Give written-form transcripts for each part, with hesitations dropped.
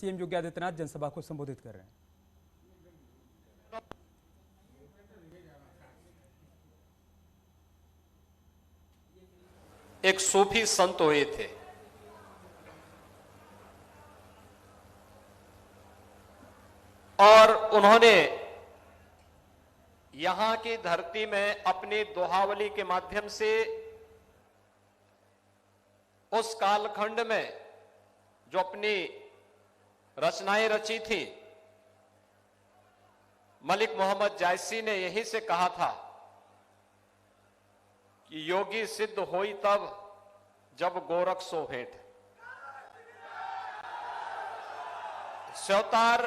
CM Yogi Adityanath जनसभा को संबोधित कर रहे हैं। एक सूफी संत हुए थे, और उन्होंने यहां की धरती में अपनी दोहावली के माध्यम से उस कालखंड में जो अपनी रचनाएं रची थी, मलिक मोहम्मद जायसी ने यही से कहा था कि योगी सिद्ध होई तब जब गोरख सो भेंट। स्योतार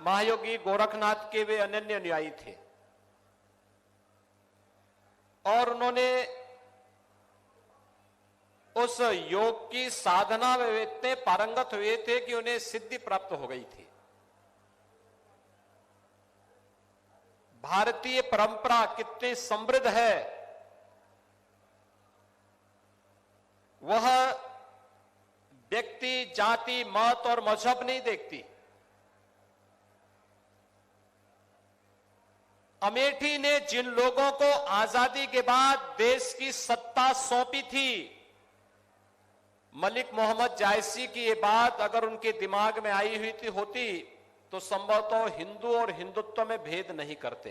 महायोगी गोरखनाथ के वे अनन्य अनुयायी थे और उन्होंने उस योग की साधना में इतने पारंगत हुए थे कि उन्हें सिद्धि प्राप्त हो गई थी। भारतीय परंपरा कितनी समृद्ध है, वह व्यक्ति, जाति, मत और मजहब नहीं देखती। अमेठी ने जिन लोगों को आजादी के बाद देश की सत्ता सौंपी थी, मलिक मोहम्मद जायसी की ये बात अगर उनके दिमाग में आई हुई होती तो संभवतः हिंदू और हिंदुत्व में भेद नहीं करते।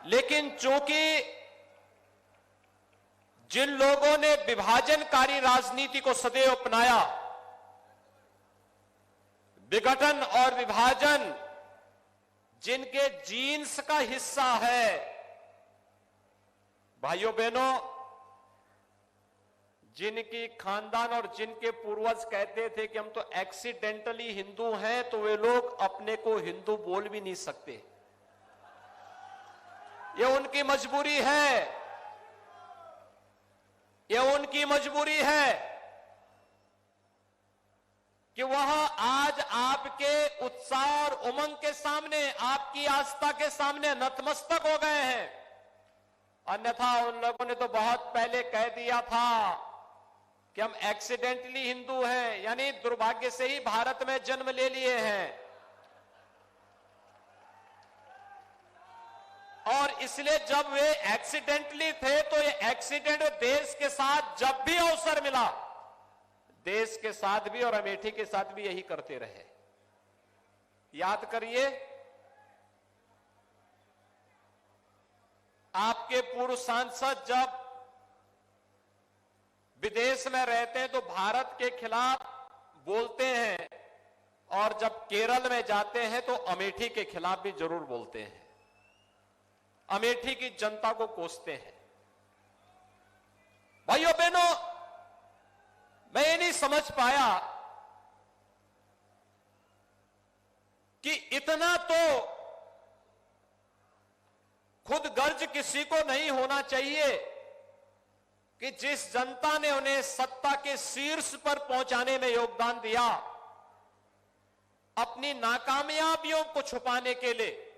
लेकिन चूंकि जिन लोगों ने विभाजनकारी राजनीति को सदैव अपनाया, विघटन और विभाजन जिनके जीन्स का हिस्सा है, भाइयों बहनों, जिनकी खानदान और जिनके पूर्वज कहते थे कि हम तो एक्सीडेंटली हिंदू हैं, तो वे लोग अपने को हिंदू बोल भी नहीं सकते। ये उनकी मजबूरी है, ये उनकी मजबूरी है कि वह आज आपके उत्साह और उमंग के सामने, आपकी आस्था के सामने नतमस्तक हो गए हैं। अन्यथा उन लोगों ने तो बहुत पहले कह दिया था कि हम एक्सीडेंटली हिंदू हैं, यानी दुर्भाग्य से ही भारत में जन्म ले लिए हैं। और इसलिए जब वे एक्सीडेंटली थे तो ये एक्सीडेंट देश के साथ जब भी अवसर मिला, देश के साथ भी और अमेठी के साथ भी यही करते रहे। याद करिए, आपके पूर्व सांसद जब विदेश में रहते हैं तो भारत के खिलाफ बोलते हैं, और जब केरल में जाते हैं तो अमेठी के खिलाफ भी जरूर बोलते हैं, अमेठी की जनता को कोसते हैं। भाइयों बहनों, मैं ये नहीं समझ पाया कि इतना तो खुद गर्ज किसी को नहीं होना चाहिए कि जिस जनता ने उन्हें सत्ता के शीर्ष पर पहुंचाने में योगदान दिया, अपनी नाकामयाबियों को छुपाने के लिए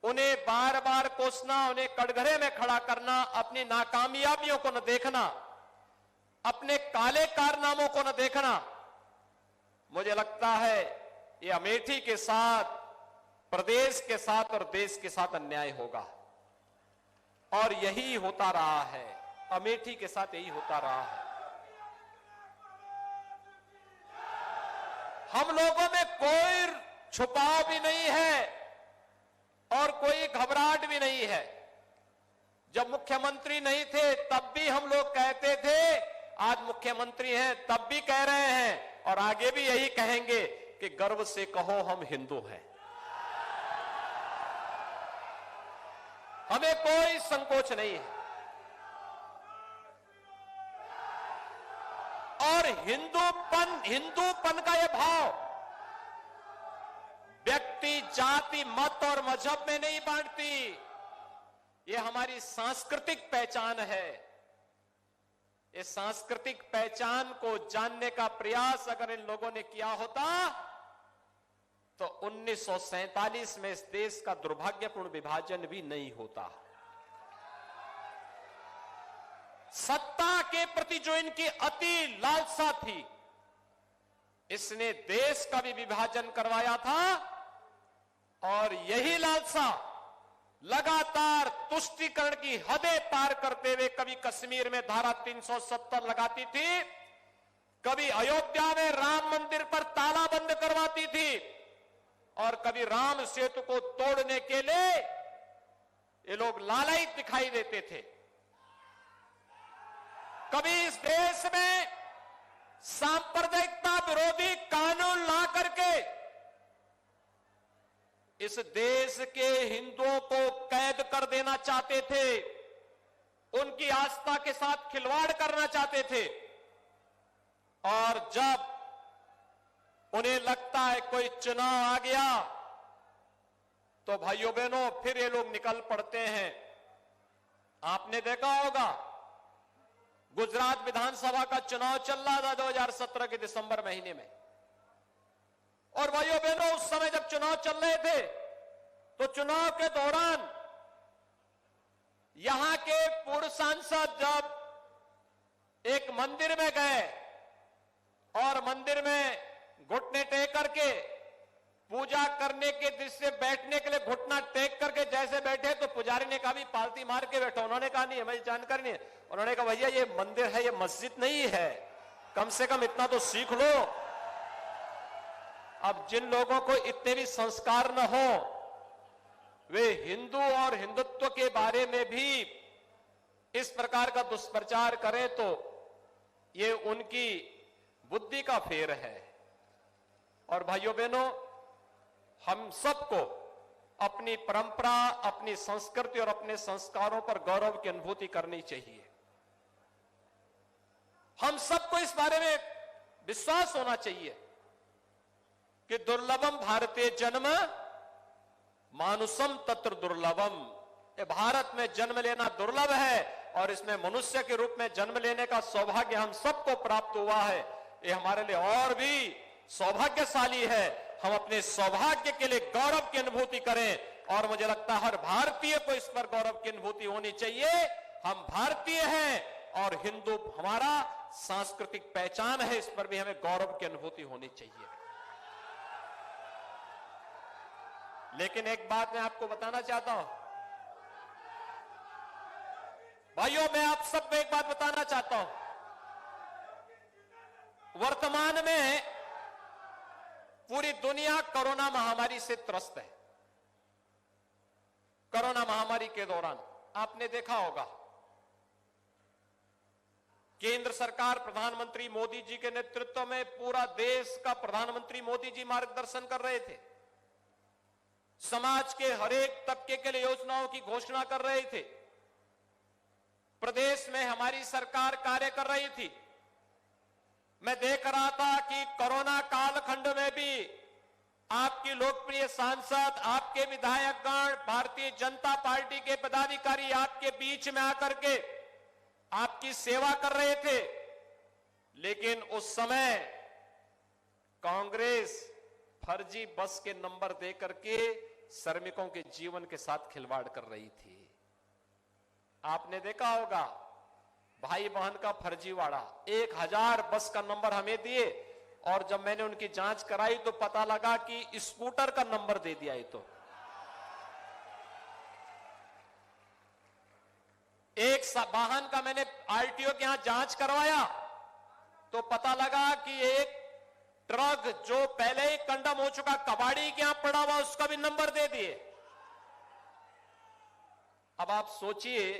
उन्हें बार बार कोसना, उन्हें कटघरे में खड़ा करना, अपनी नाकामयाबियों को न देखना, अपने काले कारनामों को न देखना, मुझे लगता है ये अमेठी के साथ, प्रदेश के साथ और देश के साथ अन्याय होगा। और यही होता रहा है, अमेठी के साथ यही होता रहा है। हम लोगों में कोई छुपाव भी नहीं है और कोई घबराहट भी नहीं है। जब मुख्यमंत्री नहीं थे तब भी हम लोग कहते थे, आज मुख्यमंत्री हैं तब भी कह रहे हैं और आगे भी यही कहेंगे कि गर्व से कहो हम हिंदू हैं। हमें कोई संकोच नहीं है। और हिंदूपन का यह भाव व्यक्ति, जाति, मत और मजहब में नहीं बांटती। ये हमारी सांस्कृतिक पहचान है। इस सांस्कृतिक पहचान को जानने का प्रयास अगर इन लोगों ने किया होता तो 1947 में इस देश का दुर्भाग्यपूर्ण विभाजन भी नहीं होता। सत्ता के प्रति जो इनकी अति लालसा थी, इसने देश का भी विभाजन करवाया था। और यही लालसा लगातार तुष्टीकरण की हदें पार करते हुए कभी कश्मीर में धारा 370 लगाती थी, कभी अयोध्या में राम मंदिर पर ताला बंद करवाती थी, और कभी राम सेतु को तोड़ने के लिए ये लोग लालायित दिखाई देते थे। कभी इस देश में सांप्रदायिकता विरोधी कानून ला करके इस देश के हिंदुओं को कैद कर देना चाहते थे, उनकी आस्था के साथ खिलवाड़ करना चाहते थे। और जब उन्हें लगता है कोई चुनाव आ गया तो भाइयों बहनों फिर ये लोग निकल पड़ते हैं। आपने देखा होगा गुजरात विधानसभा का चुनाव चल रहा था 2017 के दिसंबर महीने में, और भाइयों बहनों उस समय जब चुनाव चल रहे थे तो चुनाव के दौरान यहां के पूर्व सांसद जब एक मंदिर में गए और मंदिर में घुटने टेक करके पूजा करने के दृश्य बैठने के लिए घुटना टेक करके जैसे बैठे तो पुजारी ने कहा भी पालती मार के बैठो। उन्होंने कहा नहीं हमें जानकारी नहीं है। उन्होंने कहा भैया ये मंदिर है, ये मस्जिद नहीं है, कम से कम इतना तो सीख लो। अब जिन लोगों को इतने भी संस्कार न हो वे हिंदू और हिंदुत्व के बारे में भी इस प्रकार का दुष्प्रचार करें तो ये उनकी बुद्धि का फेर है। और भाइयों बहनों, हम सबको अपनी परंपरा, अपनी संस्कृति और अपने संस्कारों पर गौरव की अनुभूति करनी चाहिए। हम सबको इस बारे में विश्वास होना चाहिए कि दुर्लभम भारतीय जन्म मानुषम तत्र दुर्लभम। ये भारत में जन्म लेना दुर्लभ है और इसमें मनुष्य के रूप में जन्म लेने का सौभाग्य हम सबको प्राप्त हुआ है। ये हमारे लिए और भी सौभाग्यशाली है। हम अपने सौभाग्य के लिए गौरव की अनुभूति करें और मुझे लगता है हर भारतीय को इस पर गौरव की अनुभूति होनी चाहिए। हम भारतीय हैं और हिंदू हमारा सांस्कृतिक पहचान है, इस पर भी हमें गौरव की अनुभूति होनी चाहिए। लेकिन एक बात मैं आपको बताना चाहता हूं भाइयों, मैं आप सबको एक बात बताना चाहता हूं। वर्तमान में पूरी दुनिया कोरोना महामारी से त्रस्त है। कोरोना महामारी के दौरान आपने देखा होगा केंद्र सरकार प्रधानमंत्री मोदी जी के नेतृत्व में पूरा देश का प्रधानमंत्री मोदी जी मार्गदर्शन कर रहे थे। समाज के हर एक तबके के लिए योजनाओं की घोषणा कर रहे थे। प्रदेश में हमारी सरकार कार्य कर रही थी। मैं देख रहा था कि कोरोना कालखंड में भी आपकी लोकप्रिय सांसद, आपके विधायकगण, भारतीय जनता पार्टी के पदाधिकारी आपके बीच में आकर के आपकी सेवा कर रहे थे। लेकिन उस समय कांग्रेस फर्जी बस के नंबर देकर के श्रमिकों के जीवन के साथ खिलवाड़ कर रही थी। आपने देखा होगा भाई बहन का फर्जीवाड़ा। 1000 बस का नंबर हमें दिए और जब मैंने उनकी जांच कराई तो पता लगा कि स्कूटर का नंबर दे दिया। ये तो एक वाहन का मैंने आरटीओ के यहां जांच करवाया तो पता लगा कि एक ट्रक जो पहले ही कंडम हो चुका कबाड़ी के यहां पड़ा हुआ उसका भी नंबर दे दिए। अब आप सोचिए,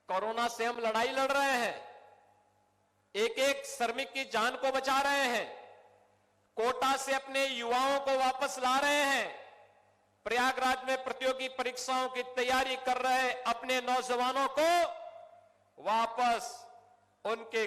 कोरोना से हम लड़ाई लड़ रहे हैं, एक एक श्रमिक की जान को बचा रहे हैं, कोटा से अपने युवाओं को वापस ला रहे हैं, प्रयागराज में प्रतियोगी परीक्षाओं की तैयारी कर रहे अपने नौजवानों को वापस उनके